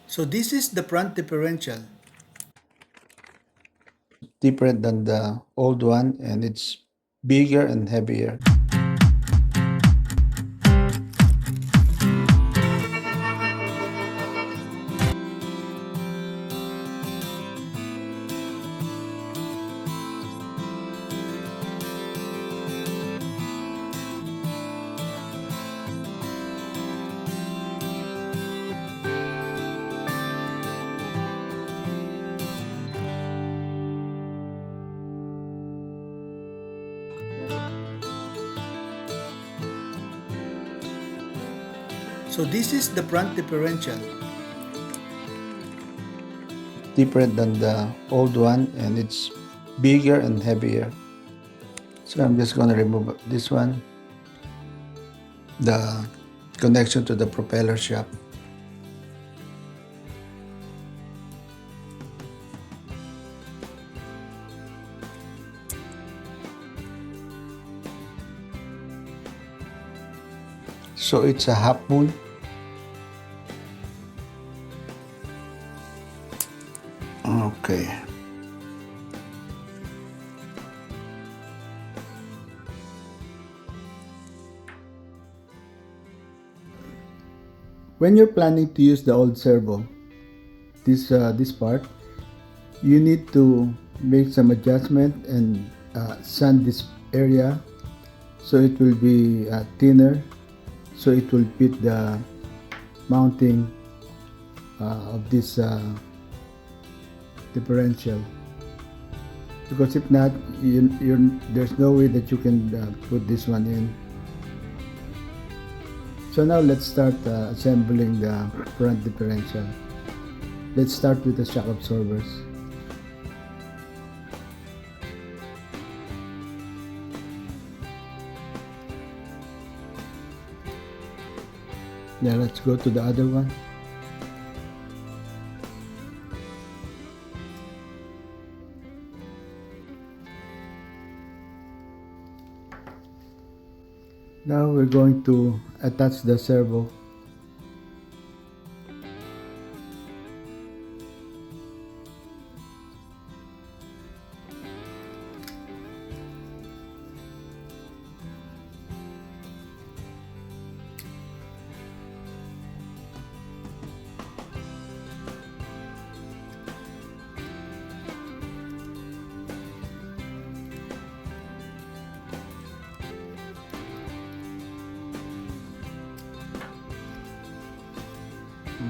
So this is the front differential. Different than the old one, and it's bigger and heavier. So this is the front differential. Different than the old one, and it's bigger and heavier. So I'm just going to remove this one, the connection to the propeller shaft. So it's a half moon. Okay. When you're planning to use the old servo, this part, you need to make some adjustment and sand this area so it will be thinner, so it will fit the mounting of this differential. Because if not, there's no way that you can put this one in. So now let's start assembling the front differential. Let's start with the shock absorbers. Now let's go to the other one. Now we're going to attach the servo.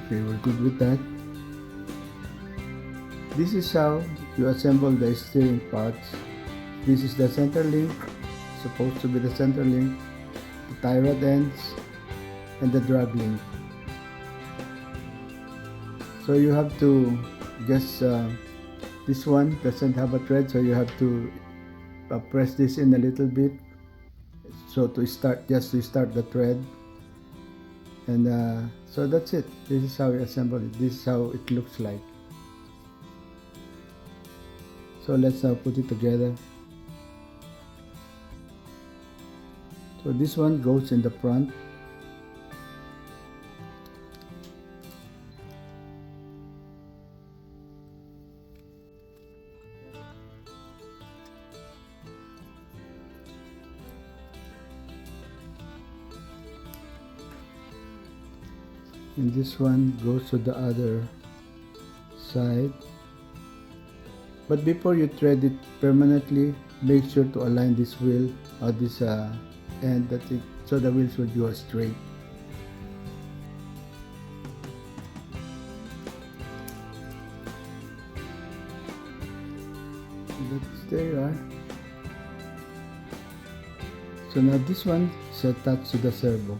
Okay, we're good with that. This is how you assemble the steering parts. This is the center link, supposed to be the center link, the tie rod ends, and the drag link. So you have to just, this one doesn't have a thread, so you have to press this in a little bit. So to start, just to start the thread. And so that's it. This is how we assemble it. This is how it looks like. So let's now put it together. So this one goes in the front. And this one goes to the other side. But before you thread it permanently, make sure to align this wheel or this end that it, so the wheels will go straight. There you are. So now this one is attached to the servo.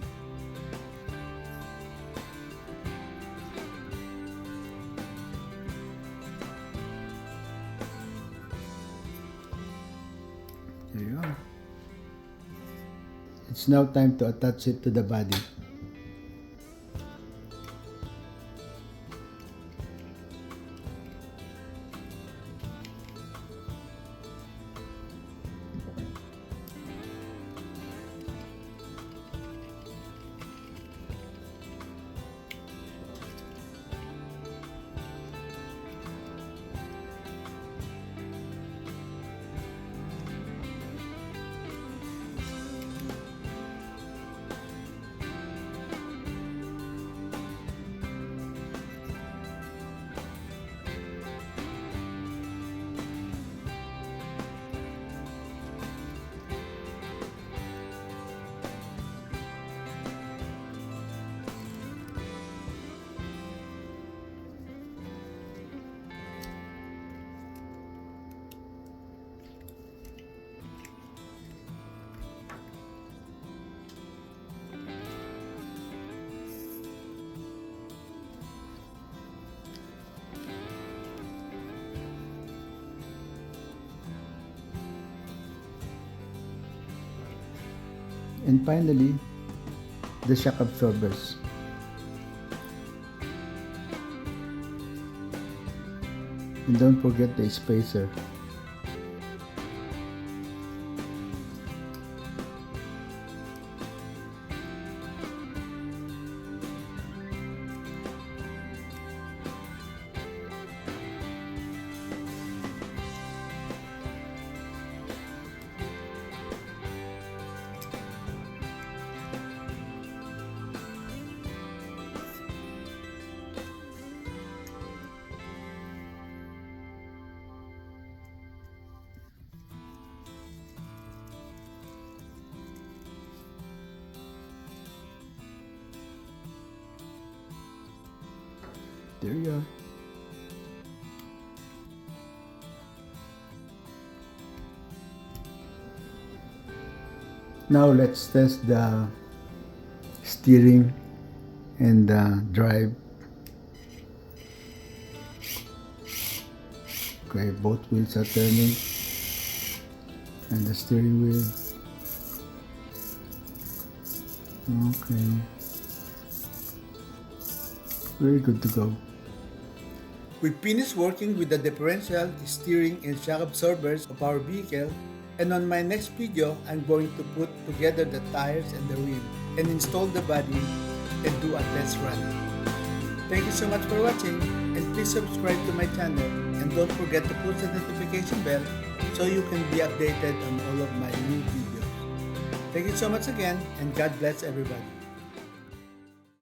There you are. It's now time to attach it to the body. And finally, the shock absorbers. And don't forget the spacer. There you are. Now let's test the steering and the drive. Okay, both wheels are turning and the steering wheel. Okay, very good to go. We finished working with the differential, steering, and shock absorbers of our vehicle, and on my next video, I'm going to put together the tires and the rim and install the body and do a test run. Thank you so much for watching, and please subscribe to my channel and don't forget to push the notification bell so you can be updated on all of my new videos. Thank you so much again, and God bless everybody.